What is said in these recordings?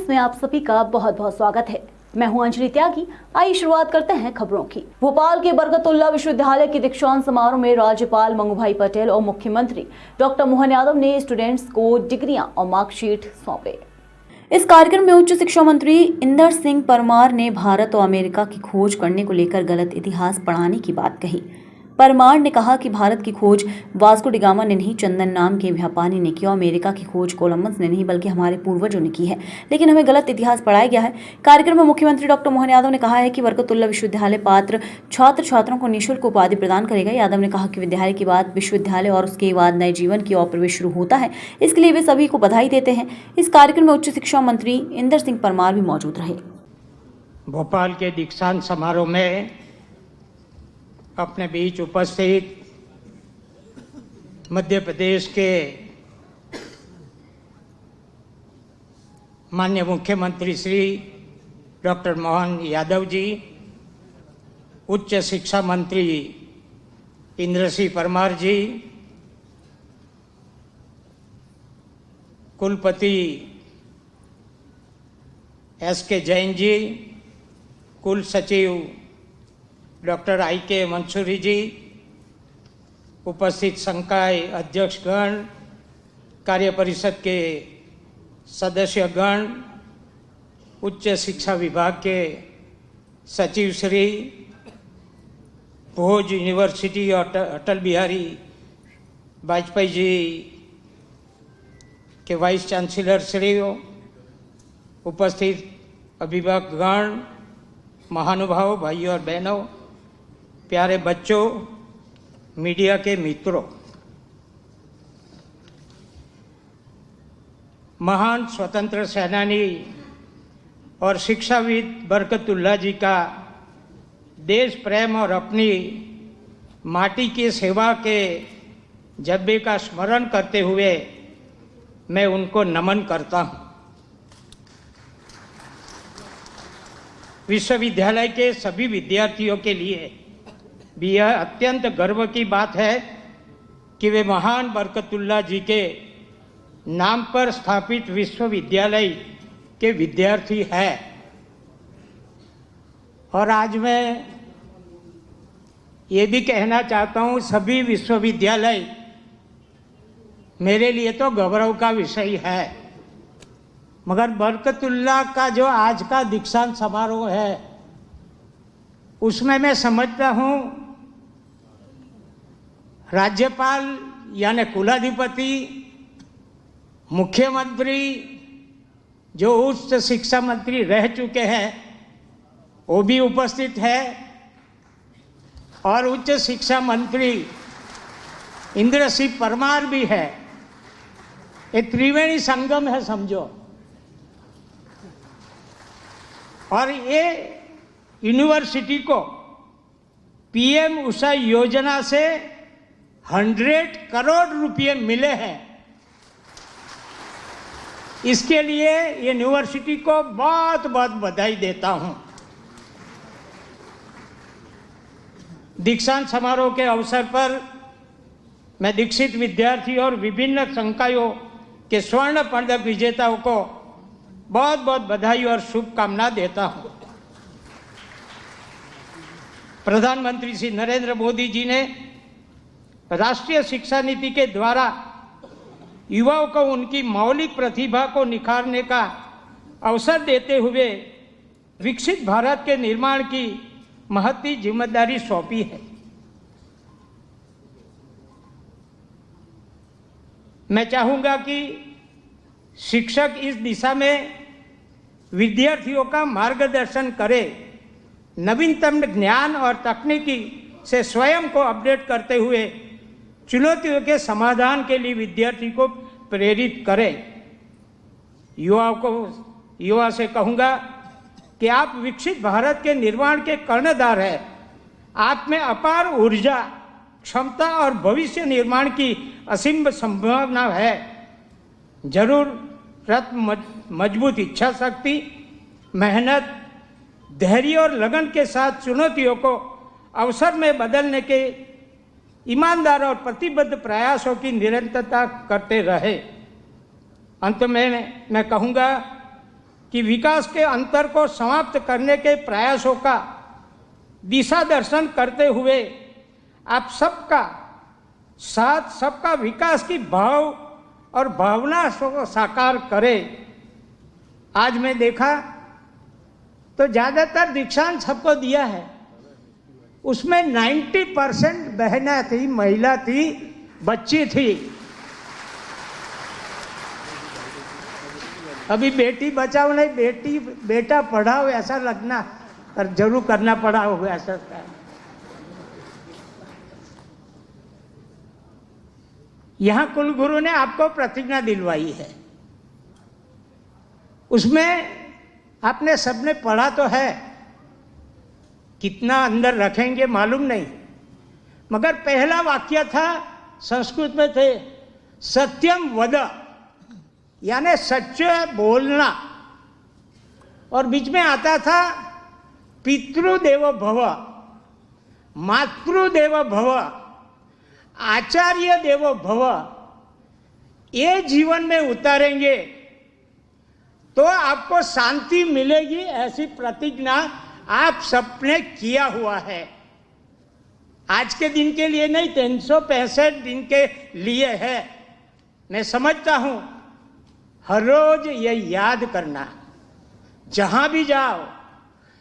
Times में आप सभी का बहुत बहुत स्वागत है। मैं हूं अंजलि त्यागी। आइए शुरुआत करते हैं खबरों की। भोपाल के बरकतुल्लाह विश्वविद्यालय के दीक्षांत समारोह में राज्यपाल मंगूभाई पटेल और मुख्यमंत्री डॉक्टर मोहन यादव ने स्टूडेंट्स को डिग्रियां और मार्कशीट सौंपे। इस कार्यक्रम में उच्च शिक्षा मंत्री इंदर सिंह परमार ने भारत और अमेरिका की खोज करने को लेकर गलत इतिहास पढ़ाने की बात कही। परमार ने कहा कि भारत की खोज वास्को डी गामा ने नहीं, चंदन नाम के व्यापारी ने की, और अमेरिका की खोज कोलंबस ने नहीं बल्कि हमारे पूर्वजों ने की है, लेकिन हमें गलत इतिहास पढ़ाया गया है। कार्यक्रम में मुख्यमंत्री डॉक्टर मोहन यादव ने कहा है कि बरकतुल्लाह विश्वविद्यालय पात्र छात्र छात्राओं को निःशुल्क उपाधि प्रदान करेगा। यादव ने कहा कि विद्यालय के बाद विश्वविद्यालय और उसके बाद नए जीवन की ओर प्रवेश शुरू होता है, इसके लिए वे सभी को बधाई देते हैं। इस कार्यक्रम में उच्च शिक्षा मंत्री इंदर सिंह परमार भी मौजूद रहे। भोपाल के दीक्षांत समारोह में अपने बीच उपस्थित मध्य प्रदेश के माननीय मुख्यमंत्री श्री डॉक्टर मोहन यादव जी, उच्च शिक्षा मंत्री इंदर सिंह परमार जी, कुलपति एस.के. जैन जी, कुल सचिव डॉक्टर I.K. मंसूरी जी, उपस्थित संकाय अध्यक्षगण, कार्य परिषद के सदस्यगण, उच्च शिक्षा विभाग के सचिव श्री, भोज यूनिवर्सिटी और अटल बिहारी वाजपेयी जी के वाइस चांसलर श्री, उपस्थित अभिभावकगण, महानुभाव भाइयों और बहनों, प्यारे बच्चों, मीडिया के मित्रों, महान स्वतंत्र सेनानी और शिक्षाविद बरकतुल्लाह जी का देश प्रेम और अपनी माटी की सेवा के जज्बे का स्मरण करते हुए मैं उनको नमन करता हूँ। विश्वविद्यालय के सभी विद्यार्थियों के लिए भी यह अत्यंत गर्व की बात है कि वे महान बरकतुल्लाह जी के नाम पर स्थापित विश्वविद्यालय के विद्यार्थी हैं। और आज मैं ये भी कहना चाहता हूँ, सभी विश्वविद्यालय मेरे लिए तो गौरव का विषय है, मगर बरकतुल्लाह का जो आज का दीक्षांत समारोह है उसमें मैं समझता हूँ राज्यपाल यानी कुलाधिपति, मुख्यमंत्री जो उच्च शिक्षा मंत्री रह चुके हैं वो भी उपस्थित है, और उच्च शिक्षा मंत्री इंदर सिंह परमार भी है। ये त्रिवेणी संगम है समझो। और ये यूनिवर्सिटी को PM उषा योजना से 100 करोड़ रुपए मिले हैं। इसके लिए यूनिवर्सिटी को बहुत बहुत बधाई देता हूं। दीक्षांत समारोह के अवसर पर मैं दीक्षित विद्यार्थी और विभिन्न संकायों के स्वर्ण पदक विजेताओं को बहुत बहुत बधाई और शुभकामना देता हूं। प्रधानमंत्री श्री नरेंद्र मोदी जी ने राष्ट्रीय शिक्षा नीति के द्वारा युवाओं को उनकी मौलिक प्रतिभा को निखारने का अवसर देते हुए विकसित भारत के निर्माण की महती जिम्मेदारी सौंपी है। मैं चाहूंगा कि शिक्षक इस दिशा में विद्यार्थियों का मार्गदर्शन करे, नवीनतम ज्ञान और तकनीकी से स्वयं को अपडेट करते हुए चुनौतियों के समाधान के लिए विद्यार्थी को प्रेरित करे। युवा से कहूँगा कि आप विकसित भारत के निर्माण के कर्णधार हैं। आप में अपार ऊर्जा, क्षमता और भविष्य निर्माण की असीम संभावना है। जरूरत मजबूत इच्छा शक्ति, मेहनत, धैर्य और लगन के साथ चुनौतियों को अवसर में बदलने के ईमानदार और प्रतिबद्ध प्रयासों की निरंतरता करते रहे। अंत में मैं कहूँगा कि विकास के अंतर को समाप्त करने के प्रयासों का दिशा दर्शन करते हुए आप सबका साथ, सबका विकास की भाव और भावना को साकार करे। आज मैं देखा तो ज़्यादातर दीक्षांत सबको दिया है, उसमें 90% बहना थी, महिला थी, बच्ची थी। अभी बेटी बचाओ नहीं, बेटा पढ़ाओ ऐसा लगना और जरूर करना पड़ा होगा ऐसा। यहाँ कुलगुरु ने आपको प्रतिज्ञा दिलवाई है, उसमें आपने सबने पढ़ा तो है, कितना अंदर रखेंगे मालूम नहीं, मगर पहला वाक्य था संस्कृत में थे सत्यम वद, यानी सच बोलना, और बीच में आता था पितृदेव भव, मातृदेव भव, आचार्य देवो भव। ये जीवन में उतारेंगे तो आपको शांति मिलेगी, ऐसी प्रतिज्ञा आप सबने किया हुआ है। आज के दिन के लिए नहीं, 365 दिन के लिए है। मैं समझता हूं हर रोज ये याद करना, जहां भी जाओ,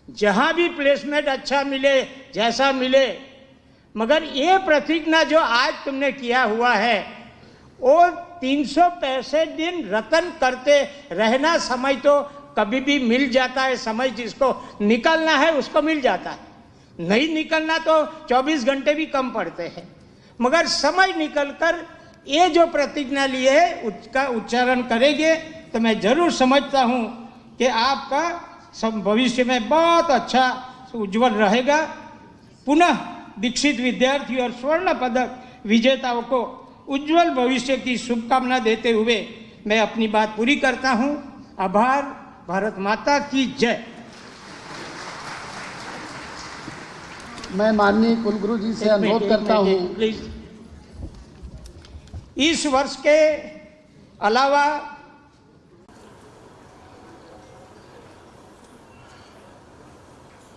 जहां भी प्लेसमेंट अच्छा मिले, जैसा मिले, मगर ये प्रतिज्ञा जो आज तुमने किया हुआ है वो 365 दिन रतन करते रहना। समय तो कभी भी मिल जाता है, समय जिसको निकलना है उसको मिल जाता है, नहीं निकलना तो 24 घंटे भी कम पड़ते हैं, मगर समय निकलकर ये जो प्रतिज्ञा लिए है उसका उच्चारण करेंगे तो मैं जरूर समझता हूँ कि आपका सब भविष्य में बहुत अच्छा उज्जवल रहेगा। पुनः दीक्षित विद्यार्थी और स्वर्ण पदक विजेताओं को उज्जवल भविष्य की शुभकामना देते हुए मैं अपनी बात पूरी करता हूं। आभार। भारत माता की जय। मैं माननीय कुलगुरु जी से अनुरोध करता हूं, प्लीज इस वर्ष के अलावा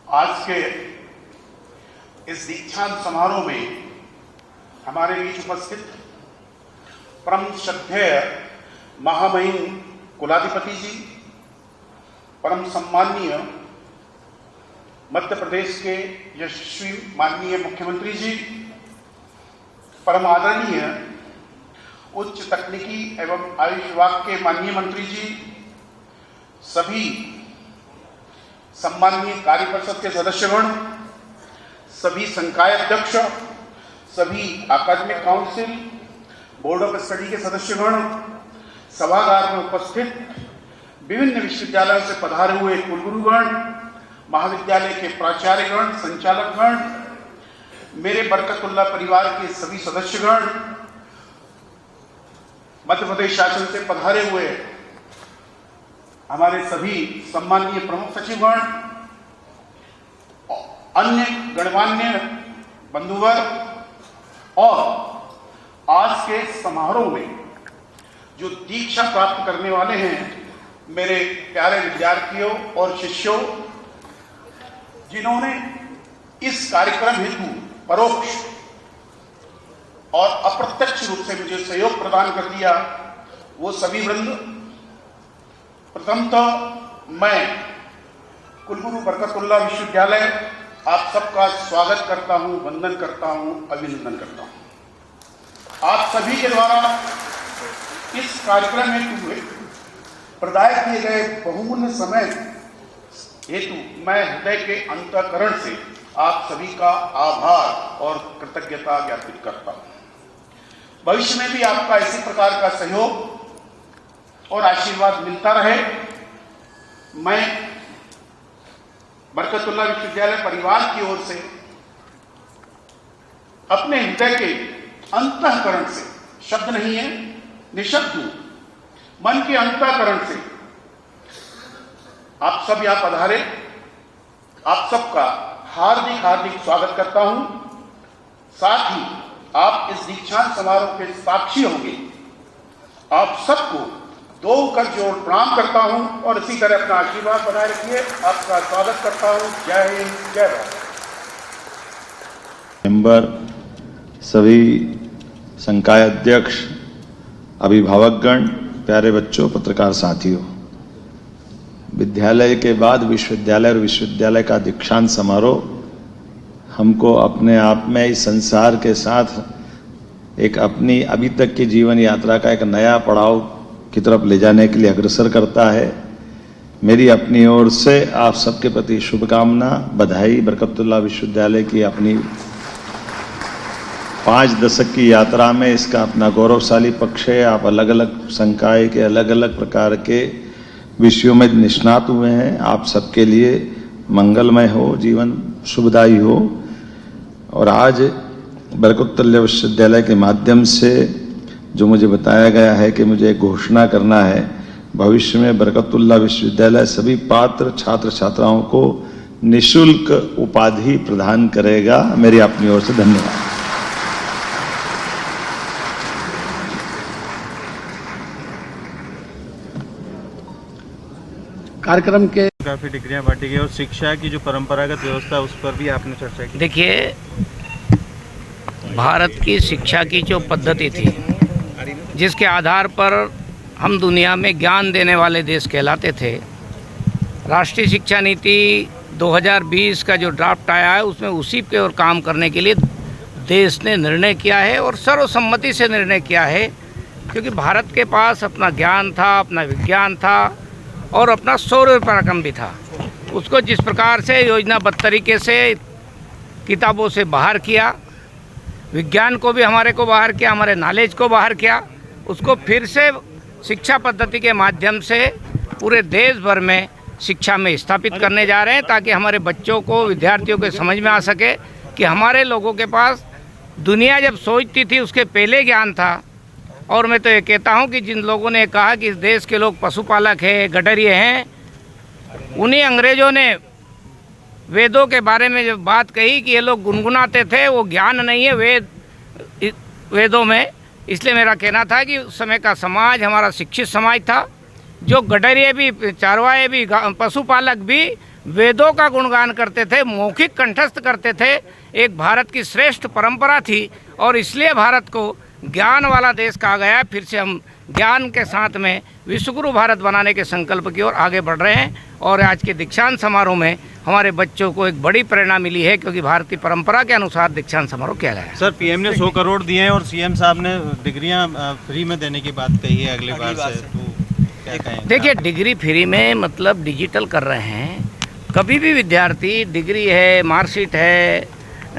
आज के इस दीक्षांत समारोह में हमारे बीच उपस्थित परम श्रद्धेय महामहिम कुलाधिपति जी, परम सम्माननीय मध्य प्रदेश के यशस्वी माननीय मुख्यमंत्री जी, परम आदरणीय उच्च तकनीकी एवं आयुष विभाग के माननीय मंत्री जी, सभी सम्माननीय कार्य परिषद के सदस्यगण, सभी संकाय अध्यक्ष, सभी अकादमिक काउंसिल, बोर्ड ऑफ स्टडी के सदस्यगण, सभागार में उपस्थित विभिन्न विश्वविद्यालयों से पधारे हुए कुलगुरुगण, महाविद्यालय के प्राचार्यगण, संचालकगण, मेरे बरकतुल्ला परिवार के सभी सदस्यगण, मध्य प्रदेश शासन से पधारे हुए हमारे सभी सम्माननीय प्रमुख सचिवगण, अन्य गणमान्य बंधुवर्ग और आज के समारोह में जो दीक्षा प्राप्त करने वाले हैं मेरे प्यारे विद्यार्थियों और शिष्यों, जिन्होंने इस कार्यक्रम हेतु परोक्ष और अप्रत्यक्ष रूप से मुझे सहयोग प्रदान कर दिया, वो सभी वृंद, प्रथमतः मैं कुलगुरु बरकतुल्ला विश्वविद्यालय आप सबका स्वागत करता हूं, वंदन करता हूं, अभिनंदन करता हूं। आप सभी के द्वारा इस कार्यक्रम हेतु प्रदाय किए गए बहुमूल्य समय हेतु मैं हृदय के अंतःकरण से आप सभी का आभार और कृतज्ञता ज्ञापित करता हूं। भविष्य में भी आपका इसी प्रकार का सहयोग और आशीर्वाद मिलता रहे। मैं बरकतुल्ला विश्वविद्यालय परिवार की ओर से अपने हृदय के अंतःकरण से, शब्द नहीं है, निशब्द हूं, मन के अंतःकरण से आप सब यहां पधारे, आप सबका हार्दिक हार्दिक स्वागत करता हूं। साथ ही आप इस दीक्षांत समारोह के साक्षी होंगे। आप सबको दो कर जोड़ प्रणाम करता हूं और इसी तरह अपना आशीर्वाद बनाए रखिए। आपका स्वागत करता हूं। जय हिंद, जय भारत। मेंबर, सभी संकाय अध्यक्ष, अभिभावकगण, प्यारे बच्चों, पत्रकार साथियों, विद्यालय के बाद विश्वविद्यालय और विश्वविद्यालय का दीक्षांत समारोह हमको अपने आप में इस संसार के साथ एक अपनी अभी तक की जीवन यात्रा का एक नया पड़ाव की तरफ ले जाने के लिए अग्रसर करता है। मेरी अपनी ओर से आप सबके प्रति शुभकामना, बधाई। बरकतुल्लाह विश्वविद्यालय की अपनी 5 दशक की यात्रा में इसका अपना गौरवशाली पक्ष है। आप अलग अलग संकाय के अलग अलग प्रकार के विषयों में निष्णात हुए हैं। आप सबके लिए मंगलमय हो, जीवन शुभदायी हो। और आज बरकतुल्लाह विश्वविद्यालय के माध्यम से जो मुझे बताया गया है कि मुझे एक घोषणा करना है, भविष्य में बरकतुल्लाह विश्वविद्यालय सभी पात्र छात्र छात्राओं को निःशुल्क उपाधि प्रदान करेगा। मेरी अपनी ओर से धन्यवाद। कार्यक्रम के काफ़ी डिग्रियां बांटी गई और शिक्षा की जो परंपरागत व्यवस्था उस पर भी आपने चर्चा की। देखिए, भारत की शिक्षा की जो पद्धति थी, जिसके आधार पर हम दुनिया में ज्ञान देने वाले देश कहलाते थे, राष्ट्रीय शिक्षा नीति 2020 का जो ड्राफ्ट आया है उसमें उसी के ओर काम करने के लिए देश ने निर्णय किया है और सर्वसम्मति से निर्णय किया है। क्योंकि भारत के पास अपना ज्ञान था, अपना विज्ञान था और अपना शौर्य पराक्रम भी था। उसको जिस प्रकार से योजनाबद्ध तरीके से किताबों से बाहर किया, विज्ञान को भी हमारे को बाहर किया, हमारे नॉलेज को बाहर किया, उसको फिर से शिक्षा पद्धति के माध्यम से पूरे देश भर में शिक्षा में स्थापित करने जा रहे हैं, ताकि हमारे बच्चों को, विद्यार्थियों को समझ में आ सके कि हमारे लोगों के पास दुनिया जब सोचती थी उसके पहले ज्ञान था। और मैं तो ये कहता हूँ कि जिन लोगों ने कहा कि इस देश के लोग पशुपालक हैं, गडरिये हैं, उन्हीं अंग्रेज़ों ने वेदों के बारे में जब बात कही कि ये लोग गुनगुनाते थे, वो ज्ञान नहीं है वेदों में। इसलिए मेरा कहना था कि उस समय का समाज हमारा शिक्षित समाज था, जो गडरिये भी, चारवाए भी, पशुपालक भी वेदों का गुणगान करते थे, मौखिक कंठस्थ करते थे। एक भारत की श्रेष्ठ परंपरा थी और इसलिए भारत को ज्ञान वाला देश कहा गया। फिर से हम ज्ञान के साथ में विश्वगुरु भारत बनाने के संकल्प की ओर आगे बढ़ रहे हैं। और आज के दीक्षांत समारोह में हमारे बच्चों को एक बड़ी प्रेरणा मिली है, क्योंकि भारतीय परंपरा के अनुसार दीक्षांत समारोह किया गया है। सर, पीएम ने 100 करोड़ दिए हैं और सीएम साहब ने डिग्रियां फ्री में देने की बात कही है अगली बार से, तो क्या कहें? देखिए, डिग्री फ्री में मतलब डिजिटल कर रहे हैं। कभी भी विद्यार्थी डिग्री है, मार्कशीट है,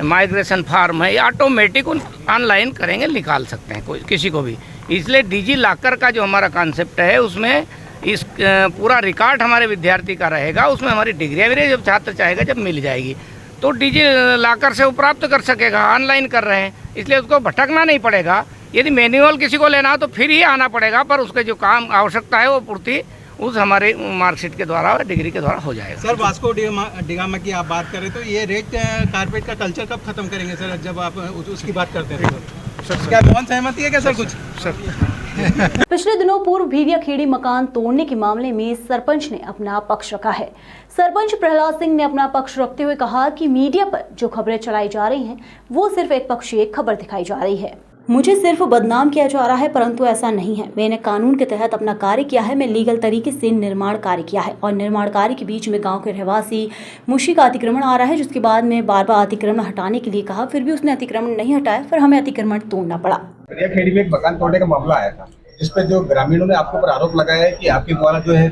माइग्रेशन फार्म है, ऑटोमेटिक ऑनलाइन करेंगे, निकाल सकते हैं कोई किसी को भी। इसलिए डिजी लॉकर का जो हमारा कॉन्सेप्ट है उसमें इस पूरा रिकॉर्ड हमारे विद्यार्थी का रहेगा। उसमें हमारी डिग्रियाँ भी जब छात्र चाहेगा जब मिल जाएगी तो डिजी लॉकर से वो प्राप्त कर सकेगा। ऑनलाइन कर रहे हैं इसलिए उसको भटकना नहीं पड़ेगा। यदि मैनुअल किसी को लेना हो तो फिर ही आना पड़ेगा, पर उसके जो काम आवश्यकता है वो पूर्ति उस हमारे मार्कशीट के द्वारा और डिग्री के द्वारा हो जाएगा। सर, वास्को डिगामा की आप बात करें तो ये रेड कारपेट का कल्चर कब खत्म करेंगे सर, जब आप उसकी बात करते हैं तो क्या कौन सहमति है क्या सर? कुछ सर पिछले दिनों पूर्व भीरियाखेड़ी मकान तोड़ने के मामले में सरपंच ने अपना पक्ष रखा है। सरपंच प्रहलाद सिंह ने अपना पक्ष रखते हुए कहा कि मीडिया पर जो खबरें चलाई जा रही हैं वो सिर्फ एक पक्षीय खबर दिखाई जा रही है। मुझे सिर्फ बदनाम किया जा रहा है, परंतु ऐसा नहीं है। मैंने कानून के तहत अपना कार्य किया है। मैं लीगल तरीके से निर्माण कार्य किया है और निर्माण कार्य के बीच में गांव के रहवासी मुशी का अतिक्रमण आ रहा है, जिसके बाद में बार बार अतिक्रमण हटाने के लिए कहा, फिर भी उसने अतिक्रमण नहीं हटाया, फिर हमें अतिक्रमण तोड़ना पड़ा। खेड़ी में एक मकान तोड़ने का मामला आया था, जिस पर जो ग्रामीणों ने आपके ऊपर आरोप लगाया है कि आपके द्वारा जो है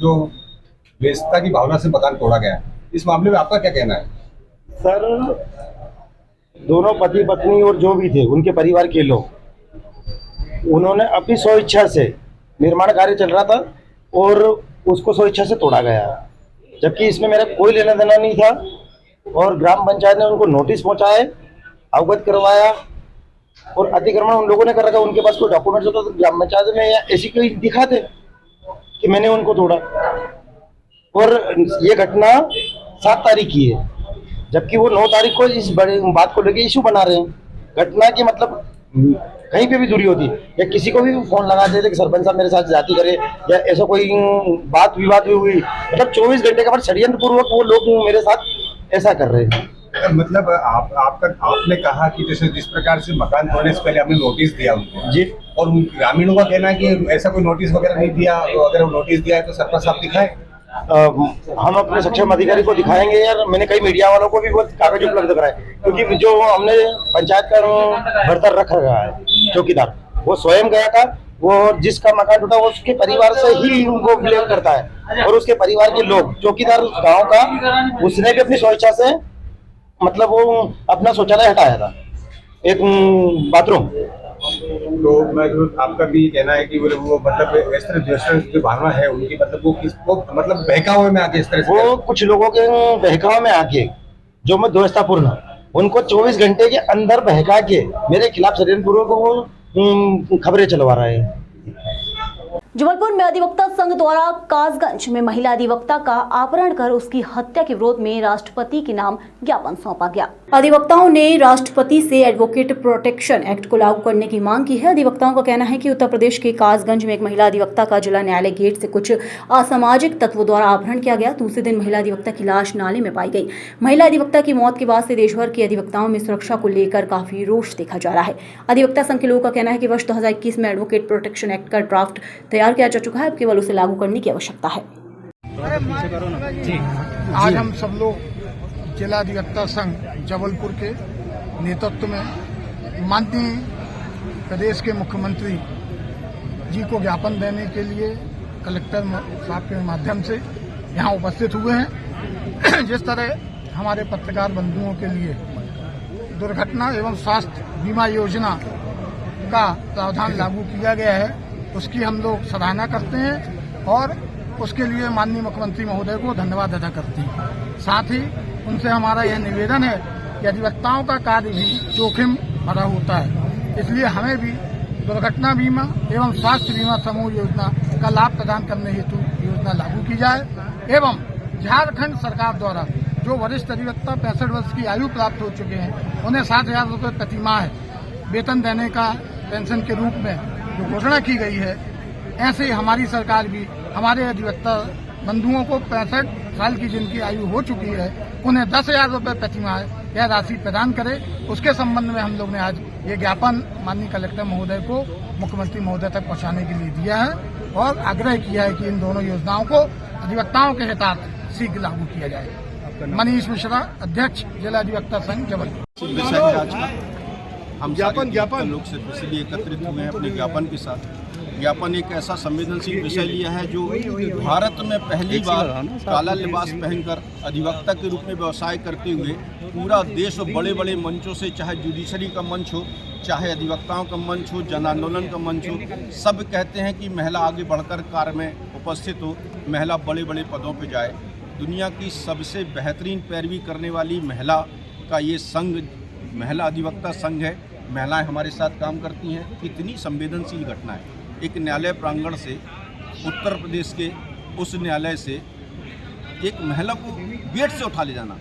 जो बेइज्जती की भावना से मकान तोड़ा गया। इस मामले में आपका क्या कहना है? सर, दोनों पति पत्नी और जो भी थे उनके परिवार के लोग, उन्होंने अपनी स्वेच्छा से, निर्माण कार्य चल रहा था और उसको स्वेच्छा से तोड़ा गया, जबकि इसमें मेरा कोई लेना देना नहीं था। और ग्राम पंचायत ने उनको नोटिस पहुंचाए, अवगत करवाया और अतिक्रमण उन लोगों ने कर रखा। उनके पास कोई डॉक्यूमेंट्स होता तो ग्राम पंचायत में या ऐसी कोई दिखाते कि मैंने उनको तोड़ा। और ये घटना 7 तारीख की है, जबकि वो 9 तारीख को इस बड़े बात को लेके इशू बना रहे हैं। घटना की मतलब कहीं पे भी दूरी होती या किसी को भी फोन लगा देते कि सरपंच साहब मेरे साथ जाति करे या ऐसा कोई बात विवाद भी हुई, मतलब 24 घंटे के बाद षड्यंत्र पूर्वक वो लोग मेरे साथ ऐसा कर रहे हैं। मतलब आपने कहा कि जैसे जिस प्रकार से मकान तोड़ने से पहले आपने नोटिस दिया उनको जी, और उन ग्रामीणों का कहना है कि ऐसा कोई नोटिस वगैरह नहीं दिया, तो अगर वो नोटिस दिया है तो सरपंच साहब दिखाए। हम अपने सक्षम अधिकारी को दिखाएंगे यार, मैंने कई मीडिया वालों को भी वो कागज उपलब्ध कराए, क्योंकि जो हमने पंचायत का बर्तर रखा गया है चौकीदार, वो स्वयं गया था, वो जिसका मकान टूटा वो उसके परिवार से ही उनको ब्लेम करता है और उसके परिवार के लोग, चौकीदार गांव का, उसने भी अपनी स्वेच्छा से मतलब वो अपना शौचालय हटाया था, एक बाथरूम। तो मैं आपका भी कहना है कि वो मतलब इस तरह जो भावना है उनकी, मतलब वो किसको मतलब बहकावे में आके इस तरह से, वो कुछ लोगों के बहकाव में आके जो मैं दोस्तापूर्ण उनको 24 घंटे के अंदर बहका के मेरे खिलाफ षड्यंत्र पूर्वक वो खबरें चलवा रहे हैं। जबलपुर में अधिवक्ता संघ द्वारा कासगंज में महिला अधिवक्ता का अपहरण कर उसकी हत्या के विरोध में राष्ट्रपति के नाम ज्ञापन सौंपा गया। अधिवक्ताओं ने राष्ट्रपति से एडवोकेट प्रोटेक्शन एक्ट को लागू करने की मांग की है। अधिवक्ताओं का कहना है कि उत्तर प्रदेश के कासगंज में एक महिला अधिवक्ता का जिला न्यायालय गेट से कुछ असामाजिक तत्वों द्वारा अपहरण किया गया। दूसरे दिन महिला अधिवक्ता की लाश नाले में पाई गई। महिला अधिवक्ता की मौत के बाद से देश भर के अधिवक्ताओं में सुरक्षा को लेकर काफी रोष देखा जा रहा है। अधिवक्ता संघ के लोगों का कहना है कि वर्ष 2021 में एडवोकेट प्रोटेक्शन एक्ट का ड्राफ्ट तैयार किया जा चुका है, अब केवल उसे लागू करने की आवश्यकता है। आज हम सब लोग जिला अधिवक्ता संघ जबलपुर के नेतृत्व में माननीय प्रदेश के मुख्यमंत्री जी को ज्ञापन देने के लिए कलेक्टर साहब के माध्यम से यहाँ उपस्थित हुए हैं। जिस तरह हमारे पत्रकार बंधुओं के लिए दुर्घटना एवं स्वास्थ्य बीमा योजना का प्रावधान लागू किया गया है, उसकी हम लोग सराहना करते हैं और उसके लिए माननीय मुख्यमंत्री महोदय को धन्यवाद अदा करते हैं। साथ ही उनसे हमारा यह निवेदन है कि अधिवक्ताओं का कार्य भी जोखिम भरा होता है, इसलिए हमें भी दुर्घटना बीमा एवं स्वास्थ्य बीमा समूह योजना का लाभ प्रदान करने हेतु योजना लागू की जाए एवं झारखंड सरकार द्वारा जो वरिष्ठ अधिवक्ता 65 वर्ष की आयु प्राप्त हो चुके हैं उन्हें 7,000 रुपये प्रति माह वेतन देने का पेंशन के रूप में जो घोषणा की गई है, ऐसे ही हमारी सरकार भी हमारे अधिवक्ता बंधुओं को 65 साल की जिनकी आयु हो चुकी है उन्हें 10,000 रुपये प्रति माह यह राशि प्रदान करे। उसके संबंध में हम लोग ने आज ये ज्ञापन माननीय कलेक्टर महोदय को मुख्यमंत्री महोदय तक पहुंचाने के लिए दिया है और आग्रह किया है कि इन दोनों योजनाओं को अधिवक्ताओं के हितार्थ शीघ्र लागू किया जाए। मनीष मिश्रा, अध्यक्ष जिला अधिवक्ता संघ जबलपुर। हम ज्ञापन लोग सिर्फ इसलिए एकत्रित हुए हैं अपने ज्ञापन के साथ। ज्ञापन एक ऐसा संवेदनशील विषय लिया है जो भारत में पहली बार काला लिबास पहनकर अधिवक्ता के रूप में व्यवसाय करते हुए पूरा देश और बड़े बड़े मंचों से, चाहे जुडिशरी का मंच हो, चाहे अधिवक्ताओं का मंच हो, जन आंदोलन का मंच हो, सब कहते हैं कि महिला आगे बढ़कर कार्य में उपस्थित हो, महिला बड़े बड़े पदों पर जाए। दुनिया की सबसे बेहतरीन पैरवी करने वाली महिला का ये संघ महिला अधिवक्ता संघ है। महिलाएं हमारे साथ काम करती हैं। कितनी संवेदनशील घटना है, एक न्यायालय प्रांगण से, उत्तर प्रदेश के उस न्यायालय से एक महिला को गेट से उठा ले जाना,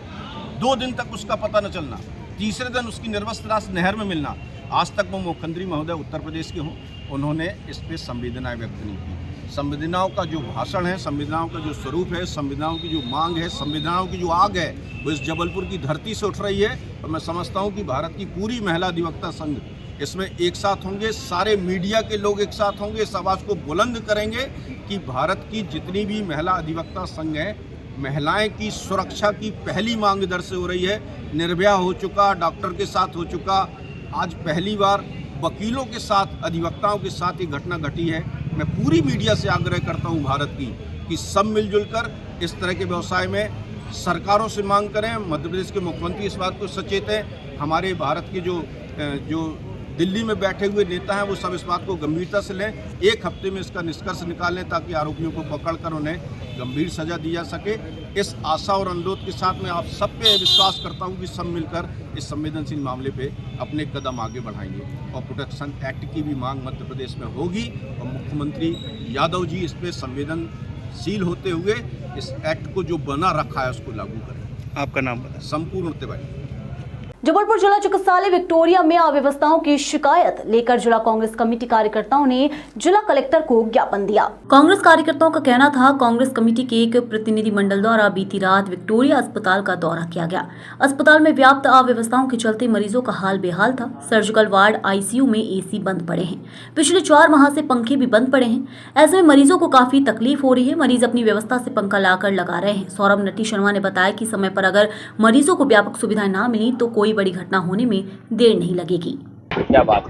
2 दिन तक उसका पता न चलना, तीसरे दिन उसकी निर्वस्त्र लाश नहर में मिलना। आज तक वो मुख्यमंत्री महोदय उत्तर प्रदेश के हों, उन्होंने इस पर संवेदनाएं व्यक्त नहीं की। संवेदनाओं का जो भाषण है, संवेदनाओं का जो स्वरूप है, संवेदनाओं की जो मांग है, संवेदनाओं की जो आग है, वो इस जबलपुर की धरती से उठ रही है। और मैं समझता हूँ कि भारत की पूरी महिला अधिवक्ता संघ इसमें एक साथ होंगे, सारे मीडिया के लोग एक साथ होंगे, इस आवाज़ को बुलंद करेंगे कि भारत की जितनी भी महिला अधिवक्ता संघ है, महिलाएं की सुरक्षा की पहली मांग इधर से हो रही है। निर्भया हो चुका, डॉक्टर के साथ हो चुका, आज पहली बार वकीलों के साथ, अधिवक्ताओं के साथ ये घटना घटी है। मैं पूरी मीडिया से आग्रह करता हूँ भारत की कि सब मिलजुल कर इस तरह के व्यवसाय में सरकारों से मांग करें। मध्य प्रदेश के मुख्यमंत्री इस बात को सचेत हैं। हमारे भारत के जो दिल्ली में बैठे हुए नेता हैं वो सब इस बात को गंभीरता से लें। 1 हफ्ते में इसका निष्कर्ष निकालें ताकि आरोपियों को पकड़कर उन्हें गंभीर सजा दी जा सके। इस आशा और अनुरोध के साथ मैं आप सब पे विश्वास करता हूं कि सब मिलकर इस संवेदनशील मामले पे अपने कदम आगे बढ़ाएंगे और प्रोटेक्शन एक्ट की भी मांग मध्य प्रदेश में होगी और मुख्यमंत्री यादव जी इस पे संवेदनशील होते हुए इस एक्ट को जो बना रखा है उसको लागू करें। आपका नाम बताएं। संपूर्ण तिवारी। जबलपुर जिला चिकित्सालय विक्टोरिया में अव्यवस्थाओं की शिकायत लेकर जिला कांग्रेस कमेटी कार्यकर्ताओं ने जिला कलेक्टर को ज्ञापन दिया। कांग्रेस कार्यकर्ताओं का कहना था, कांग्रेस कमेटी के एक प्रतिनिधि मंडल द्वारा बीती रात विक्टोरिया अस्पताल का दौरा किया गया। अस्पताल में व्याप्त अव्यवस्थाओं के चलते मरीजों का हाल बेहाल था। सर्जिकल वार्ड आईसीयू में एसी बंद पड़े हैं। पिछले 4 माह से पंखे भी बंद पड़े हैं। ऐसे में मरीजों को काफी तकलीफ हो रही है। मरीज अपनी व्यवस्था से पंखा लाकर लगा रहे हैं। सौरभ नटी शर्मा ने बताया कि समय पर अगर मरीजों को व्यापक सुविधाएं न मिली तो कोई बड़ी घटना होने में देर नहीं लगेगी। क्या बात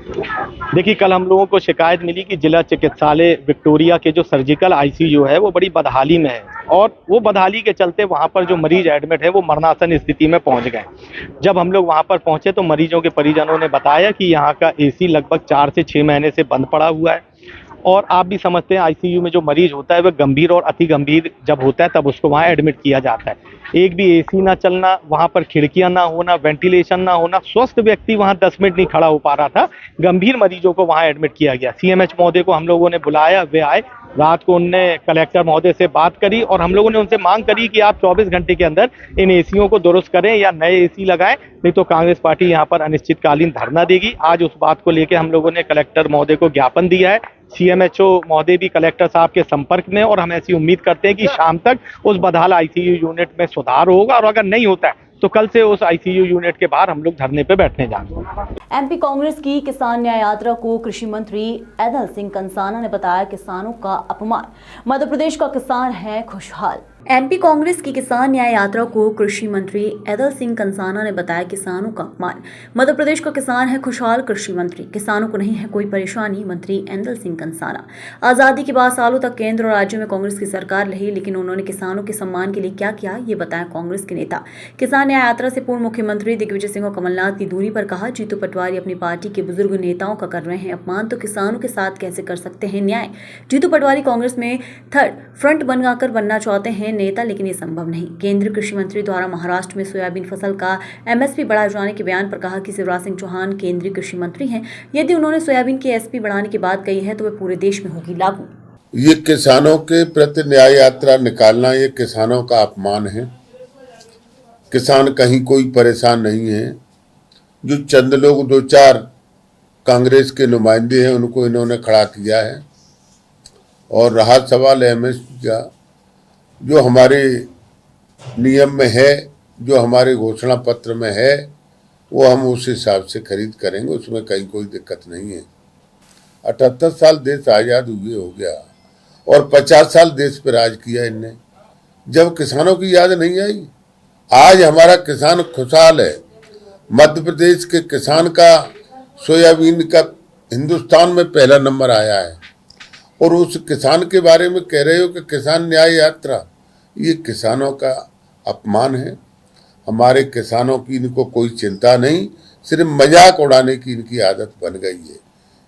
देखिए, कल हम लोगों को शिकायत मिली कि जिला चिकित्सालय विक्टोरिया के जो सर्जिकल आईसीयू है वो बड़ी बदहाली में है और वो बदहाली के चलते वहाँ पर जो मरीज एडमिट है वो मरणासन स्थिति में पहुँच गए। जब हम लोग वहाँ पर पहुँचे तो मरीजों के परिजनों ने बताया कि यहाँ का एसी लगभग 4 से 6 महीने से बंद पड़ा हुआ है और आप भी समझते हैं आईसीयू में जो मरीज होता है वह गंभीर और अति गंभीर जब होता है तब उसको वहाँ एडमिट किया जाता है। एक भी एसी ना चलना, वहाँ पर खिड़कियां ना होना, वेंटिलेशन ना होना, स्वस्थ व्यक्ति वहाँ 10 मिनट नहीं खड़ा हो पा रहा था। गंभीर मरीजों को वहाँ एडमिट किया गया। सीएमएच महोदय को हम लोगों ने बुलाया, वे आए। रात को उनने कलेक्टर महोदय से बात करी और हम लोगों ने उनसे मांग करी कि आप 24 घंटे के अंदर इन एसीओं को दुरुस्त करें या नए एसी लगाएं, नहीं तो कांग्रेस पार्टी यहाँ पर अनिश्चितकालीन धरना देगी। आज उस बात को लेकर हम लोगों ने कलेक्टर महोदय को ज्ञापन दिया है। सीएमएचओ महोदय भी कलेक्टर साहब के संपर्क में और हम ऐसी उम्मीद करते हैं कि शाम तक उस बदहाल आईसीयू यूनिट में सुधार होगा और अगर नहीं होता है तो कल से उस आईसीयू यूनिट के बाहर हम लोग धरने पे बैठने जाएंगे। एमपी कांग्रेस की किसान न्याय यात्रा को कृषि मंत्री ऐदल सिंह कंसाना ने बताया, किसानों का अपमान, मध्य प्रदेश का किसान है खुशहाल। एमपी कांग्रेस की किसान न्याय यात्रा को कृषि मंत्री ऐदल सिंह कंसाना ने बताया, किसानों का अपमान, मध्य प्रदेश का किसान है खुशहाल। कृषि मंत्री, किसानों को नहीं है कोई परेशानी, मंत्री ऐदल सिंह कंसाना। आजादी के बाद सालों तक केंद्र और राज्य में कांग्रेस की सरकार रही, लेकिन उन्होंने किसानों के सम्मान के लिए क्या किया ये बताया कांग्रेस के नेता। किसान न्याय यात्रा से पूर्व मुख्यमंत्री दिग्विजय सिंह और कमलनाथ की दूरी पर कहा, जीतू पटवारी अपनी पार्टी के बुजुर्ग नेताओं का कर रहे हैं अपमान, तो किसानों के साथ कैसे कर सकते हैं न्याय। जीतू पटवारी कांग्रेस में थर्ड फ्रंट बनना चाहते हैं नेता, लेकिन ये संभव नहीं। केंद्रीय कृषि मंत्री द्वारा महाराष्ट्र में सोयाबीन फसल का एमएसपी बढ़ाए जाने के बयान पर कहा कि शिवराज सिंह चौहान केंद्रीय कृषि मंत्री हैं। यदि उन्होंने सोयाबीन की एसपी बढ़ाने की बात कही है तो वह पूरे देश में होगी लागू। ये किसानों के प्रति न्याय यात्रा निकालना ये किसानों का अपमान है। किसान कहीं कोई परेशान नहीं है। जो चंद लोग 2-4 कांग्रेस के नुमाइंदे हैं उनको इन्होंने खड़ा किया है। और रहा सवाल एमएसपी का, जो हमारे नियम में है, जो हमारे घोषणा पत्र में है, वो हम उस हिसाब से खरीद करेंगे, उसमें कहीं कोई दिक्कत नहीं है। 78 साल देश आज़ाद हुए हो गया और 50 साल देश पर राज किया इनने, जब किसानों की याद नहीं आई। आज हमारा किसान खुशहाल है। मध्य प्रदेश के किसान का सोयाबीन का हिंदुस्तान में पहला नंबर आया है और उस किसान के बारे में कह रहे हो कि किसान न्याय यात्रा, ये किसानों का अपमान है। हमारे किसानों की इनको कोई चिंता नहीं, सिर्फ मजाक उड़ाने की इनकी आदत बन गई है।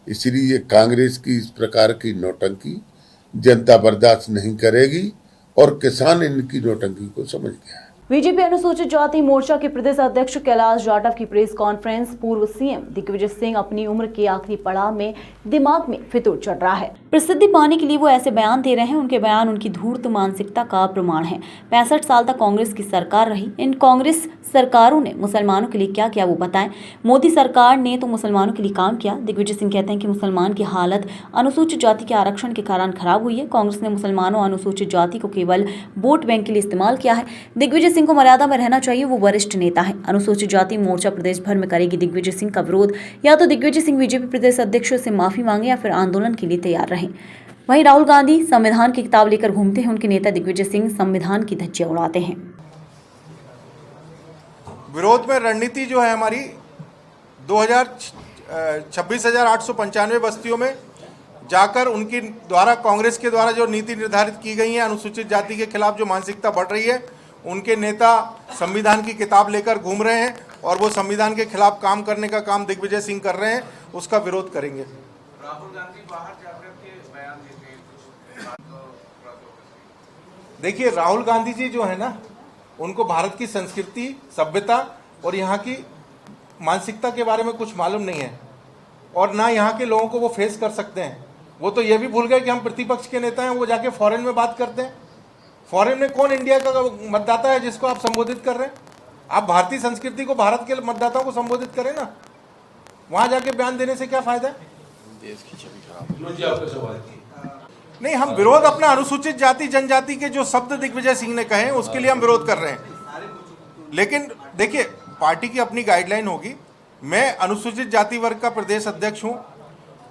इसलिए कांग्रेस की इस प्रकार की नौटंकी जनता बर्दाश्त नहीं करेगी और किसान इनकी नौटंकी को समझ गया है। बीजेपी अनुसूचित जाति मोर्चा के प्रदेश अध्यक्ष कैलाश जाटव की प्रेस कॉन्फ्रेंस। पूर्व सीएम दिग्विजय सिंह अपनी उम्र के आखिरी पड़ाव में दिमाग में फितूर चढ़ रहा है। प्रसिद्धि पाने के लिए वो ऐसे बयान दे रहे हैं। उनके बयान उनकी धूर्त मानसिकता का प्रमाण है। 65 साल तक कांग्रेस की सरकार रही। इन कांग्रेस सरकारों ने मुसलमानों के लिए क्या किया वो बताएं। मोदी सरकार ने तो मुसलमानों के लिए काम किया। दिग्विजय सिंह कहते हैं कि मुसलमान की हालत अनुसूचित जाति के आरक्षण के कारण खराब हुई है। कांग्रेस ने मुसलमानों अनुसूचित जाति को केवल वोट बैंक के लिए इस्तेमाल किया है। दिग्विजय सिंह को मर्यादा में रहना चाहिए, वो वरिष्ठ नेता है। अनुसूचित जाति मोर्चा प्रदेश भर में करेगी दिग्विजय सिंह का विरोध। या तो दिग्विजय सिंह बीजेपी प्रदेश अध्यक्ष से माफी मांगे या फिर आंदोलन के लिए तैयार रहें। वहीं राहुल गांधी संविधान की किताब लेकर घूमते हैं। उनके नेता दिग्विजय सिंह संविधान की धज्जियां उड़ाते हैं। विरोध में रणनीति जो है हमारी 26,895 बस्तियों में जाकर उनकी द्वारा, कांग्रेस के द्वारा जो नीति निर्धारित की गई है अनुसूचित जाति के खिलाफ जो मानसिकता बढ़ रही है, उनके नेता संविधान की किताब लेकर घूम रहे हैं और वो संविधान के खिलाफ काम करने का काम दिग्विजय सिंह कर रहे हैं, उसका विरोध करेंगे। राहुल गांधी बाहर जाकर के बयान देते हैं। देखिए, राहुल गांधी जी जो है ना, उनको भारत की संस्कृति, सभ्यता और यहाँ की मानसिकता के बारे में कुछ मालूम नहीं है और ना यहाँ के लोगों को वो फेस कर सकते हैं। वो तो ये भी भूल गए कि हम प्रतिपक्ष के नेता हैं। वो जाके फॉरेन में बात करते हैं। फॉरेन में कौन इंडिया का मतदाता है जिसको आप संबोधित कर रहे हैं? आप भारतीय संस्कृति को, भारत के मतदाताओं को संबोधित करें ना, वहां जाके बयान देने से क्या फायदा है? देश की छवि खराब। नहीं, हम विरोध अपना अनुसूचित जाति जनजाति के जो शब्द दिग्विजय सिंह ने कहे उसके लिए हम विरोध कर रहे हैं। लेकिन देखिए, पार्टी की अपनी गाइडलाइन होगी। मैं अनुसूचित जाति वर्ग का प्रदेश अध्यक्ष हूं।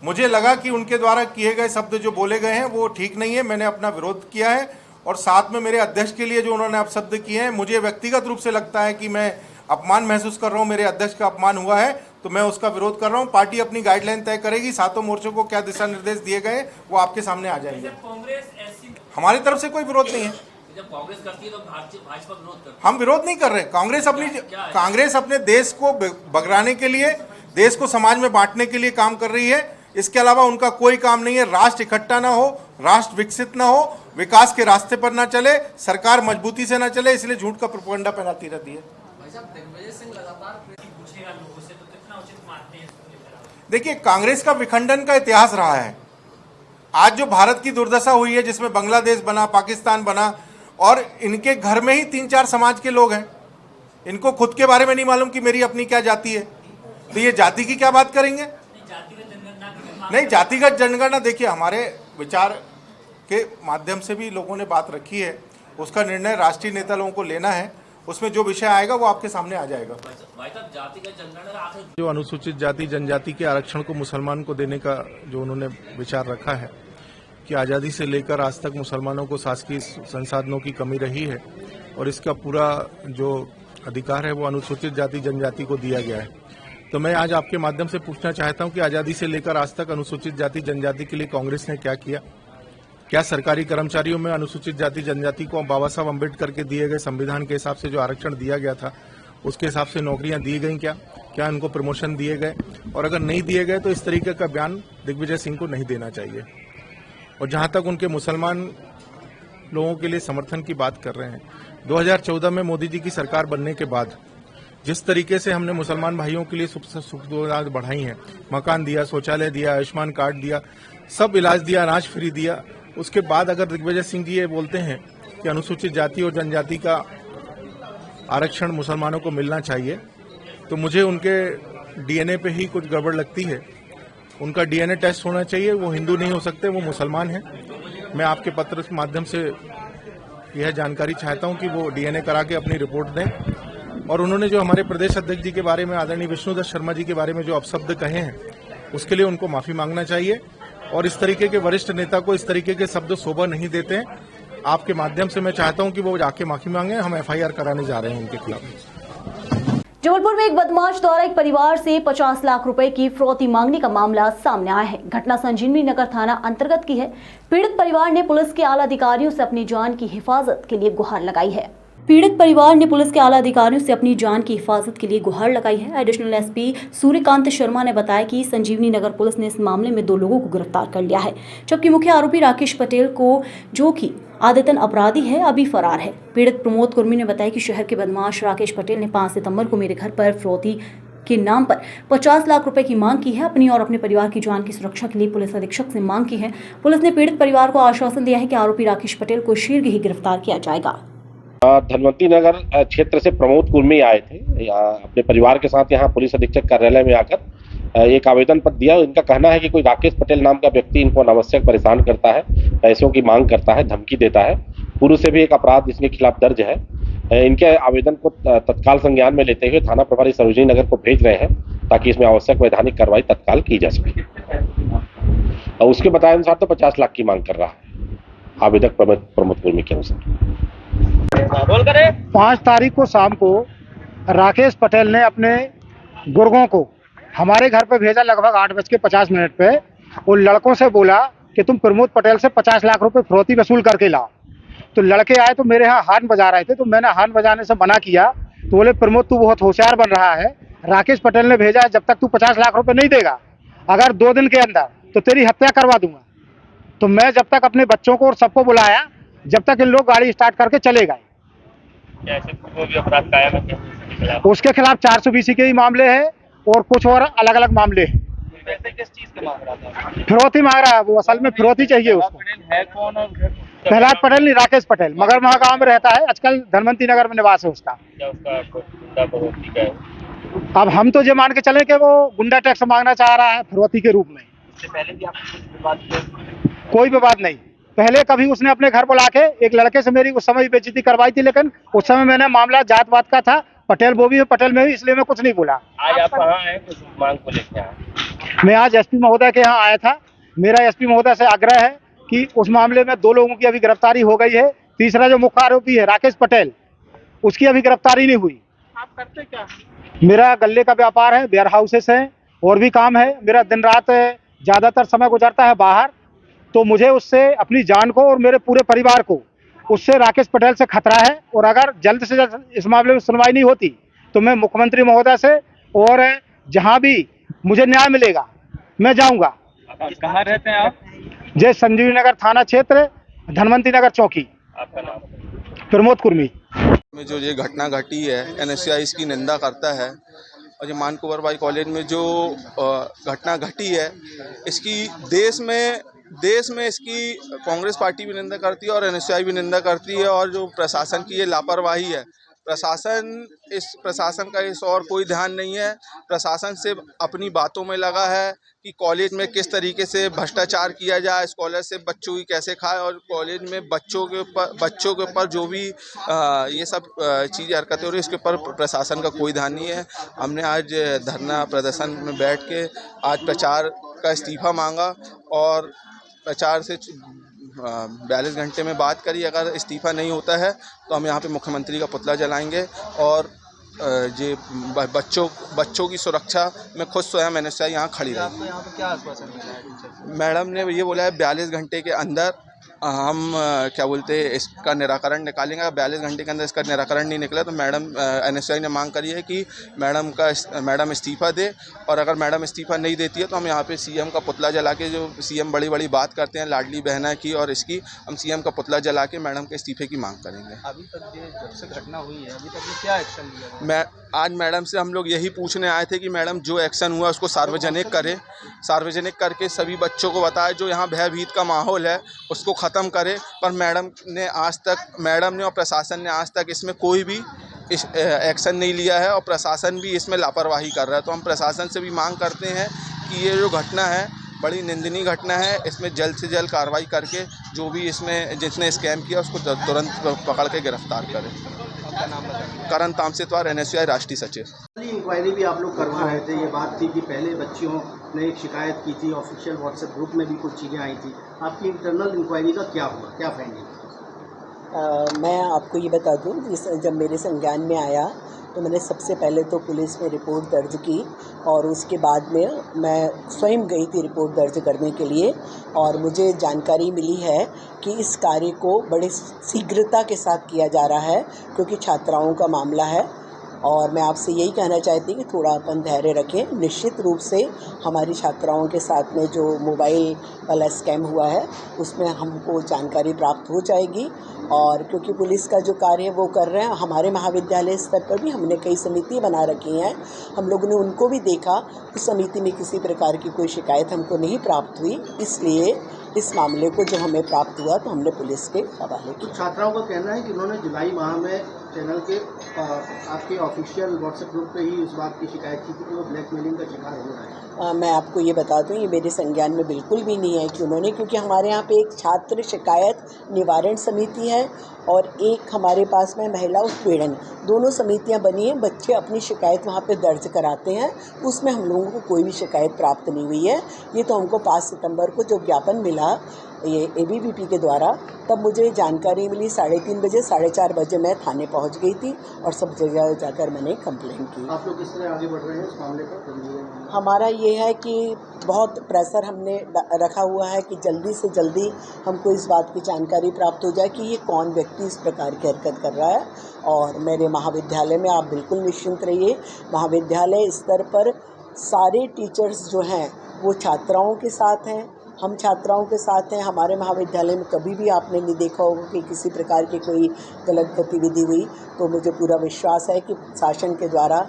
मुझे लगा कि उनके द्वारा किए गए शब्द जो बोले गए हैं वो ठीक नहीं है, मैंने अपना विरोध किया है। और साथ में मेरे अध्यक्ष के लिए जो उन्होंने अपशब्द किए हैं, मुझे व्यक्तिगत रूप से लगता है कि मैं अपमान महसूस कर रहा हूं, मेरे अध्यक्ष का अपमान हुआ है, तो मैं उसका विरोध कर रहा हूं। पार्टी अपनी गाइडलाइन तय करेगी, सातों मोर्चों को क्या दिशा निर्देश दिए गए वो आपके सामने आ जाएंगे। हमारी तरफ से कोई विरोध नहीं है। जब कांग्रेस करती है तो भाजपा विरोध करती है। हम विरोध नहीं कर रहे। कांग्रेस अपने देश को बगराने के लिए, देश को समाज में बांटने के लिए काम कर रही है। इसके अलावा उनका कोई काम नहीं है। राष्ट्र इकट्ठा ना हो, राष्ट्र विकसित ना हो, विकास के रास्ते पर ना चले, सरकार मजबूती से ना चले, इसलिए झूठ का प्रोपेगेंडा फैलाती रहती है। देखिए, कांग्रेस का विखंडन का इतिहास रहा है। आज जो भारत की दुर्दशा हुई है, जिसमें बांग्लादेश बना, पाकिस्तान बना, और इनके घर में ही 3-4 समाज के लोग हैं, इनको खुद के बारे में नहीं मालूम कि मेरी अपनी क्या जाति है, तो ये जाति की क्या बात करेंगे? नहीं, जातिगत जनगणना, देखिए हमारे विचार के माध्यम से भी लोगों ने बात रखी है, उसका निर्णय राष्ट्रीय नेता लोगों को लेना है। उसमें जो विषय आएगा वो आपके सामने आ जाएगा। जो अनुसूचित जाति जनजाति के आरक्षण को मुसलमान को देने का जो उन्होंने विचार रखा है कि आज़ादी से लेकर आज तक मुसलमानों को शासकीय संसाधनों की कमी रही है और इसका पूरा जो अधिकार है वो अनुसूचित जाति जनजाति को दिया गया है। तो मैं आज आपके माध्यम से पूछना चाहता हूं कि आज़ादी से लेकर आज तक अनुसूचित जाति जनजाति के लिए कांग्रेस ने क्या किया? क्या सरकारी कर्मचारियों में अनुसूचित जाति जनजाति को बाबा साहब अम्बेडकर के दिए गए संविधान के हिसाब से जो आरक्षण दिया गया था उसके हिसाब से नौकरियां दी गई? क्या उनको प्रमोशन दिए गए? और अगर नहीं दिए गए तो इस तरीके का बयान दिग्विजय सिंह को नहीं देना चाहिए। और जहां तक उनके मुसलमान लोगों के लिए समर्थन की बात कर रहे हैं, 2014 में मोदी जी की सरकार बनने के बाद जिस तरीके से हमने मुसलमान भाइयों के लिए सुख सुविधाएं बढ़ाई हैं, मकान दिया, शौचालय दिया, आयुष्मान कार्ड दिया, सब इलाज दिया, अनाज फ्री दिया, उसके बाद अगर दिग्विजय सिंह जी ये बोलते हैं कि अनुसूचित जाति और जनजाति का आरक्षण मुसलमानों को मिलना चाहिए, तो मुझे उनके डीएनए पे ही कुछ गड़बड़ लगती है। उनका डीएनए टेस्ट होना चाहिए। वो हिंदू नहीं हो सकते, वो मुसलमान हैं। मैं आपके पत्र के माध्यम से यह जानकारी चाहता हूं कि वो डीएनए करा के अपनी रिपोर्ट दें। और उन्होंने जो हमारे प्रदेश अध्यक्ष जी के बारे में, आदरणीय विष्णुदत्त शर्मा जी के बारे में जो अपशब्द कहे हैं, उसके लिए उनको माफी मांगना चाहिए। और इस तरीके के वरिष्ठ नेता को इस तरीके के शब्द शोभा नहीं देते हैं। आपके माध्यम से मैं चाहता हूं कि वो जाके माफी मांगे। हम एफआईआर कराने जा रहे हैं उनके खिलाफ। जबलपुर में एक बदमाश द्वारा एक परिवार से 50 लाख रुपए की फिरौती मांगने का मामला सामने आया है। घटना संजीवनी नगर थाना अंतर्गत की है। पीड़ित परिवार ने पुलिस के आला अधिकारियों से अपनी जान की हिफाजत के लिए गुहार लगाई है। पीड़ित परिवार ने पुलिस के आला अधिकारियों से अपनी जान की हिफाजत के लिए गुहार लगाई है। एडिशनल एसपी सूर्यकांत शर्मा ने बताया कि संजीवनी नगर पुलिस ने इस मामले में 2 लोगों को गिरफ्तार कर लिया है, जबकि मुख्य आरोपी राकेश पटेल को, जो कि आदतन अपराधी है, अभी फरार है। पीड़ित प्रमोद कुर्मी ने बताया कि शहर के बदमाश राकेश पटेल ने 5 सितंबर को मेरे घर पर फिरौती के नाम पर 50 लाख रुपए की मांग की है। अपनी और अपने परिवार की जान की सुरक्षा के लिए पुलिस अधीक्षक से मांग की है। पुलिस ने पीड़ित परिवार को आश्वासन दिया है कि आरोपी राकेश पटेल को शीघ्र ही गिरफ्तार किया जाएगा। धनवंती नगर क्षेत्र से प्रमोद कुर्मी आए थे यहाँ अपने परिवार के साथ, यहाँ पुलिस अधीक्षक कार्यालय में आकर एक आवेदन पत्र दिया। इनका कहना है कि कोई राकेश पटेल नाम का व्यक्ति इनको अनावश्यक परेशान करता है, पैसों की मांग करता है, धमकी देता है। पूर्व से भी एक अपराध इसके खिलाफ दर्ज है। इनके आवेदन को तत्काल संज्ञान में लेते हुए थाना प्रभारी सरोजनी नगर को भेज रहे हैं ताकि इसमें आवश्यक वैधानिक कार्रवाई तत्काल की जा सके। और उसके बताए अनुसार तो 50 लाख की मांग कर रहा है आवेदक प्रमोद कुर्मी के अनुसार। 5 तारीख को शाम को राकेश पटेल ने अपने गुर्गों को हमारे घर पे भेजा लगभग 8:50 पे। उन लड़कों से बोला कि तुम प्रमोद पटेल से 50 लाख रुपए फिरौती वसूल करके लाओ। तो लड़के आए तो मेरे यहाँ हॉर्न बजा रहे थे, तो मैंने हॉर्न बजाने से मना किया। तो बोले प्रमोद तू बहुत होशियार बन रहा है, राकेश पटेल ने भेजा है, जब तक तू 50 लाख रुपए नहीं देगा, अगर 2 दिन के अंदर, तो तेरी हत्या करवा दूंगा। तो मैं जब तक अपने बच्चों को और सबको बुलाया, जब तक इन लोग गाड़ी स्टार्ट करके चले गए। उसके खिलाफ 420 के ही मामले हैं और कुछ और अलग अलग मामले हैं। किस चीज का मांग रहा था? फिरौती मांग रहा है वो, असल में फिरौती चाहिए उसको। है कौन और प्रहलाद पटेल नहीं, राकेश पटेल, मगर महागांव में रहता है, आजकल धनवंती नगर में निवास है उसका। क्या उसका गुंडा प्रवृत्ति का है? अब हम तो ये मान के चले कि वो गुंडा टैक्स मांगना चाह रहा है फिरौती के रूप में। इससे पहले भी आपको कुछ विवाद हुए? कोई विवाद नहीं। पहले कभी उसने अपने घर बुला के एक लड़के से मेरी उस समय बेइज्जती करवाई थी, लेकिन उस समय मैंने मामला जात-वात का था, पटेल वो भी है, पटेल में भी, इसलिए मैं कुछ नहीं बोला। आज आप कहाँ आए, कुछ मांग को लेकर आए? मैं आज एसपी महोदय के यहाँ आया था। मेरा एसपी महोदय से आग्रह है कि उस मामले में 2 लोगों की अभी गिरफ्तारी हो गई है। तीसरा जो मुख्य आरोपी है राकेश पटेल, उसकी अभी गिरफ्तारी नहीं हुई। आप करते क्या? मेरा गल्ले का व्यापार है, वेयर हाउसेस है और भी काम है। मेरा दिन रात ज़्यादातर समय गुजरता है बाहर, तो मुझे उससे अपनी जान को और मेरे पूरे परिवार को उससे राकेश पटेल से खतरा है। और अगर जल्द से जल्द इस मामले में सुनवाई नहीं होती तो मैं मुख्यमंत्री महोदय से और जहां भी मुझे न्याय मिलेगा मैं जाऊंगा। कहाँ रहते हैं आप? जय संजीवनी नगर थाना क्षेत्र, धनवंती नगर चौकी। आपका नाम? प्रमोद कुर्मी। में जो ये घटना घटी है, एनएसयूआई इसकी निंदा करता है और ये मान कुंवर बाई कॉलेज में जो घटना घटी है, इसकी देश में इसकी कांग्रेस पार्टी भी निंदा करती है और एनएसयूआई भी निंदा करती है। और जो प्रशासन की ये लापरवाही है, प्रशासन का इस और कोई ध्यान नहीं है। प्रशासन सिर्फ अपनी बातों में लगा है कि कॉलेज में किस तरीके से भ्रष्टाचार किया जाए, स्कॉलरशिप बच्चों की कैसे खाए, और कॉलेज में बच्चों के ऊपर जो भी ये सब चीज़ें हरकतें हो रही है, इसके ऊपर प्रशासन का कोई ध्यान नहीं है। हमने आज धरना प्रदर्शन में बैठ के आज प्रचार का इस्तीफा मांगा और प्रचार से 42 घंटे में बात करी। अगर इस्तीफा नहीं होता है तो हम यहाँ पे मुख्यमंत्री का पुतला जलाएंगे और ये बच्चों की सुरक्षा में खुद स्वयं एनएसयूआई यहाँ खड़ी रही। आपको यहाँ पे क्या आश्वासन मिला है? मैडम ने ये बोला है 42 घंटे के अंदर हम क्या बोलते हैं इसका निराकरण निकालेंगे। 42 घंटे के अंदर इसका निराकरण नहीं निकला तो मैडम एनएसयूआई ने मांग करी है कि मैडम इस्तीफ़ा दे, और अगर मैडम इस्तीफ़ा नहीं देती है तो हम यहाँ पे सीएम का पुतला जला के, जो सीएम बड़ी बड़ी बात करते हैं लाडली बहना की और इसकी, हम सीएम का पुतला जला के मैडम के इस्तीफे की मांग करेंगे। अभी तक जब से घटना हुई है, अभी तक ये क्या एक्शन लिया? मैं आज मैडम से हम लोग यही पूछने आए थे कि मैडम जो एक्शन हुआ उसको सार्वजनिक करें, सार्वजनिक करके सभी बच्चों को बताए, जो यहाँ भयभीत का माहौल है उसको ख़त्म करे। पर मैडम ने और प्रशासन ने आज तक इसमें कोई भी एक्शन नहीं लिया है और प्रशासन भी इसमें लापरवाही कर रहा है। तो हम प्रशासन से भी मांग करते हैं कि ये जो घटना है बड़ी निंदनीय घटना है, इसमें जल्द से जल्द कार्रवाई करके जो भी इसमें जिसने स्कैम किया उसको तुरंत पकड़ के गिरफ्तार करें। करण तामसेतवार, एनएसयूआई राष्ट्रीय सचिव। इंक्वायरी भी आप लोग करवा रहे थे, ये बात थी कि पहले बच्चियों ने एक शिकायत की थी, ऑफिशियल व्हाट्सएप ग्रुप में भी कुछ चीज़ें आई थी। आपकी इंटरनल इंक्वायरी का क्या हुआ, क्या फाइंडिंग? मैं आपको ये बता दूं, जब मेरे संज्ञान में आया तो मैंने सबसे पहले तो पुलिस में रिपोर्ट दर्ज की और उसके बाद में मैं स्वयं गई थी रिपोर्ट दर्ज करने के लिए। और मुझे जानकारी मिली है कि इस कार्य को बड़े शीघ्रता के साथ किया जा रहा है क्योंकि छात्राओं का मामला है। और मैं आपसे यही कहना चाहती कि थोड़ा अपन धैर्य रखें। निश्चित रूप से हमारी छात्राओं के साथ में जो मोबाइल वाला स्कैम हुआ है उसमें हमको जानकारी प्राप्त हो जाएगी। और क्योंकि पुलिस का जो कार्य है वो कर रहे हैं, हमारे महाविद्यालय स्तर पर भी हमने कई समिति बना रखी हैं, हम लोगों ने उनको भी देखा। उस समिति में किसी प्रकार की कोई शिकायत हमको नहीं प्राप्त हुई, इसलिए इस मामले को जब हमें प्राप्त हुआ तो हमने पुलिस के हवाले किया। छात्राओं का कहना है कि उन्होंने जुलाई माह में चैनल के आपके ऑफिशियल व्हाट्सएप ग्रुप पे ही इस बात की शिकायत की थी कि वो ब्लैकमेलिंग का शिकार हो रहा है। मैं आपको ये बता दूं, ये मेरे संज्ञान में बिल्कुल भी नहीं है कि उन्होंने, क्योंकि हमारे यहाँ पे एक छात्र शिकायत निवारण समिति है और एक हमारे पास में महिला उत्पीड़न, दोनों समितियां बनी हैं। बच्चे अपनी शिकायत वहाँ पे दर्ज कराते हैं, उसमें हम लोगों को कोई भी शिकायत प्राप्त नहीं हुई है। ये तो हमको 5 सितंबर को जो ज्ञापन मिला ये ABVP के द्वारा, तब मुझे जानकारी मिली 3:30 बजे, 4:30 बजे मैं थाने पहुंच गई थी और सब जगह जाकर मैंने कंप्लेंट की। आप लोग किस तरह आगे बढ़ रहे हैं इस मामले पर? हमारा ये है कि बहुत प्रेशर हमने रखा हुआ है कि जल्दी से जल्दी हमको इस बात की जानकारी प्राप्त हो जाए कि ये कौन व्यक्ति इस प्रकार की हरकत कर रहा है। और मेरे महाविद्यालय में आप बिल्कुल निश्चिंत रहिए, महाविद्यालय स्तर पर सारे टीचर्स जो हैं वो छात्राओं के साथ हैं, हम छात्राओं के साथ हैं। हमारे महाविद्यालय में कभी भी आपने नहीं देखा होगा कि किसी प्रकार की कोई गलत गतिविधि हुई। तो मुझे पूरा विश्वास है कि शासन के द्वारा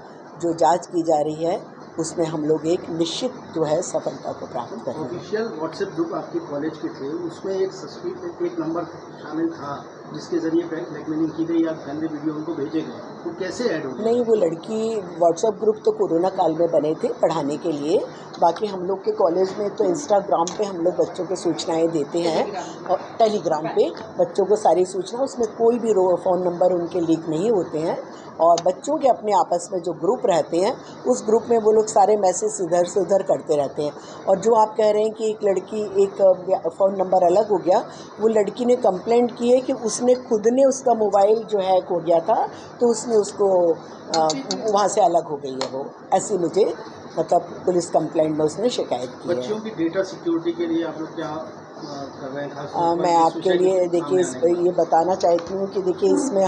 जो जांच की जा रही है उसमें हम लोग एक निश्चित जो है सफलता को प्राप्त करेंगे। ऑफिशियल व्हाट्सएप ग्रुप आपके कॉलेज के थे, उसमें एक नंबर शामिल था जिसके जरिए ब्लैकमेलिंग की गई या गंदे वीडियो उनको भेजे गए, वो कैसे ऐड हो गया? नहीं, वो लड़की व्हाट्सएप ग्रुप तो कोरोना काल में बने थे पढ़ाने के लिए। बाकी हम लोग के कॉलेज में तो इंस्टाग्राम पे हम लोग बच्चों को सूचनाएं देते हैं और टेलीग्राम पे बच्चों को सारी सूचना, उसमें कोई भी फ़ोन नंबर उनके लीक नहीं होते हैं। और बच्चों के अपने आपस में जो ग्रुप रहते हैं उस ग्रुप में वो लोग सारे मैसेज इधर से उधर करते रहते हैं। और जो आप कह रहे हैं कि एक लड़की एक फ़ोन नंबर अलग हो गया, वो लड़की ने कंप्लेंट की है कि उसने खुद ने उसका मोबाइल जो हैक हो गया था, तो उसने उसको वहाँ से अलग हो गई है वो, ऐसी मुझे मतलब पुलिस कंप्लेंट में उसने शिकायत की है। बच्चों की डेटा सिक्योरिटी के लिए आप लोग क्या कर रहे हैं? मैं आपके लिए देखिए ये बताना चाहती हूँ कि देखिए इसमें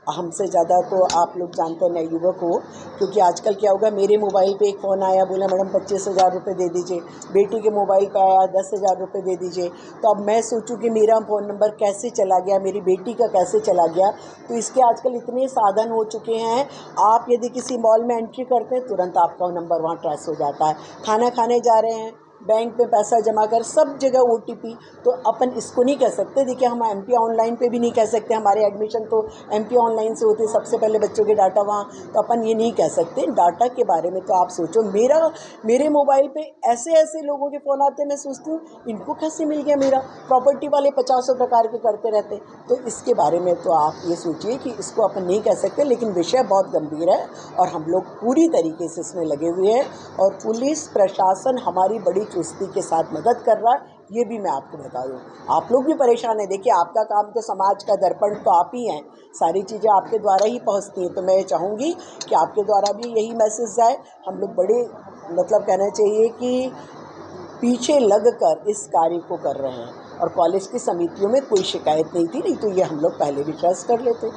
हमसे ज़्यादा तो आप लोग जानते हैं युवक हो, क्योंकि आजकल क्या होगा, मेरे मोबाइल पे एक फ़ोन आया, बोला मैडम 25,000 रुपये दे दीजिए, बेटी के मोबाइल पे आया 10,000 रुपये दे दीजिए। तो अब मैं सोचूं कि मेरा फ़ोन नंबर कैसे चला गया, मेरी बेटी का कैसे चला गया। तो इसके आजकल इतने साधन हो चुके हैं, आप यदि किसी मॉल में एंट्री करते हैं तुरंत आपका नंबर वहाँ ट्रेस हो जाता है। खाना खाने जा रहे हैं, बैंक में पैसा जमा कर, सब जगह OTP। तो अपन इसको नहीं कह सकते। देखिए हम MP ऑनलाइन पे भी नहीं कह सकते, हमारे एडमिशन तो MP ऑनलाइन से होते, सबसे पहले बच्चों के डाटा वहाँ, तो अपन ये नहीं कह सकते। डाटा के बारे में तो आप सोचो, मेरे मोबाइल पे ऐसे लोगों के फ़ोन आते हैं, मैं सोचती हूँ इनको कैसे मिल गया मेरा। प्रॉपर्टी वाले 50 प्रकार के करते रहते। तो इसके बारे में तो आप ये सोचिए कि इसको अपन नहीं कह सकते, लेकिन विषय बहुत गंभीर है और हम लोग पूरी तरीके से इसमें लगे हुए हैं और पुलिस प्रशासन हमारी बड़ी चुस्ती के साथ मदद कर रहा है। ये भी मैं आपको बता दूँ, आप लोग भी परेशान हैं। देखिए आपका काम तो समाज का दर्पण तो आप ही हैं, सारी चीज़ें आपके द्वारा ही पहुंचती हैं। तो मैं चाहूँगी कि आपके द्वारा भी यही मैसेज जाए। हम लोग बड़े मतलब कहना चाहिए कि पीछे लगकर इस कार्य को कर रहे हैं और कॉलेज की समितियों में कोई शिकायत नहीं थी, नहीं तो ये हम लोग पहले भी ट्रेस कर लेते।